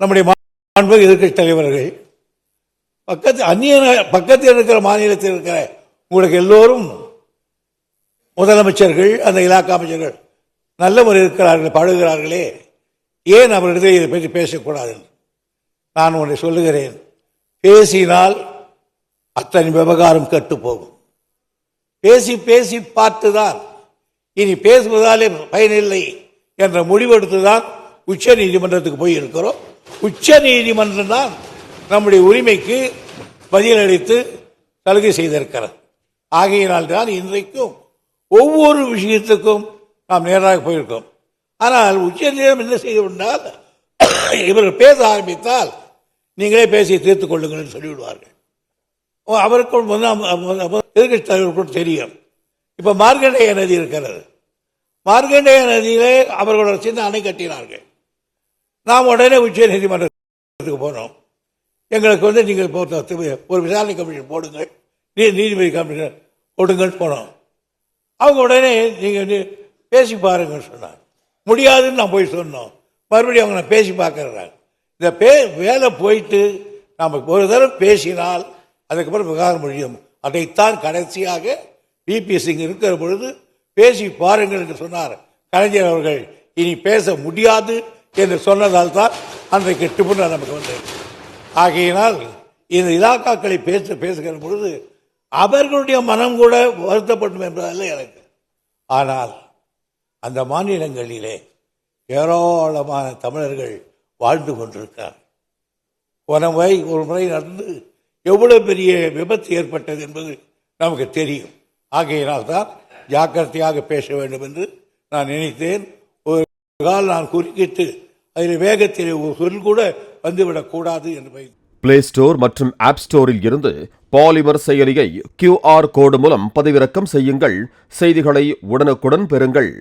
நம்முடைய மாண்பு எதிர்க்கட்சி தலைவர்கள் பக்கத்தில் இருக்கிற மாநிலத்தில் இருக்கிற உங்களுக்கு எல்லோரும் முதலமைச்சர்கள், அந்த இலாக்கா அமைச்சர்கள் நல்ல முறை இருக்கிறார்கள், பழகுகிறார்களே, ஏன் அவர்களிடத்தில் இதை பற்றி பேசக்கூடாது? நான் ஒன்றை சொல்லுகிறேன், பேசினால் அத்தனை விவகாரம் கெட்டு போகும். பேசி பேசி பார்த்துதான் இனி பேசுவதாலே பயனில்லை என்ற முடிவெடுத்துதான் உச்ச நீதிமன்றத்துக்கு போய் இருக்கிறோம். உச்ச நீதிமன்றம் தான் நம்முடைய உரிமைக்கு பதிலளித்து சலுகை செய்திருக்கிறது. ஆகையினால்தான் இன்றைக்கும் ஒவ்வொரு விஷயத்துக்கும் நாம் நேராக போயிருக்கோம். ஆனால் உச்ச நீதிமன்றம் என்ன செய்து கொண்டால், இவர்கள் பேச ஆரம்பித்தால் நீங்களே பேசி தீர்த்துக் கொள்ளுங்கள் என்று சொல்லிவிடுவார்கள். அவருக்கும் எதிர்கட்சி தலைவருக்கும் தெரியும். இப்ப மார்க்கண்டேய நதி இருக்கிறது. மார்க்கண்டேய நதியிலே அவர்களோட சின்ன அணை கட்டினார்கள். நாம் உடனே உச்ச நீதிமன்றத்துக்கு போனோம். எங்களுக்கு நீங்கள் ஒரு விசாரணை கமிஷன் போடுங்கள், நீதிபதி கமிஷன் போடுங்கன்னு போனோம். அவங்க உடனே நீங்கள் பேசி பாருங்கன்னு சொன்னாங்க. முடியாதுன்னு நான் போய் சொன்னோம். மறுபடியும் அவங்க நான் பேசி பார்க்கறாங்க. இந்த வேலை போயிட்டு நாம் ஒரு தடவை பேசினால் அதுக்கப்புறம் விவகாரம் முடியும். அதைத்தான் கடைசியாக பிபி சிங் இருக்கிற பொழுது பேசி பாருங்கள் என்று சொன்னார் கலைஞர் அவர்கள். இனி பேச முடியாது என்று சொன்னதால் தான் அன்றைக்கு டிபுனா நமக்கு வந்தது. ஆகையினால் இந்த இலாக்காக்களை பேசுகிற பொழுது அவர்களுடைய மனம் கூட வருத்தப்படும் என்பதல்ல எனக்கு. ஆனால் அந்த மாநிலங்களிலே ஏராளமான தமிழர்கள் வாழ்ந்து கொண்டிருக்கிறார். ஒரு முறை நடந்து எவ்வளவு பெரிய விபத்து ஏற்பட்டது என்பது நமக்கு தெரியும். ஆகையினால் தான் ஜாக்கிரதையாக பேச வேண்டும் என்று நான் நினைத்தேன். ஒரு கால் நான் குறுக்கிட்டு அதில் வேகத்தில் ஒரு சொல் கூட வந்துவிடக்கூடாது என்று. பிளே ஸ்டோர் மற்றும் ஆப் ஸ்டோரில் இருந்து பாலிமர் செயலியை QR கோடு மூலம் பதிவிறக்கம் செய்யுங்கள். செய்திகளை உடனுக்குடன் பெறுங்கள்.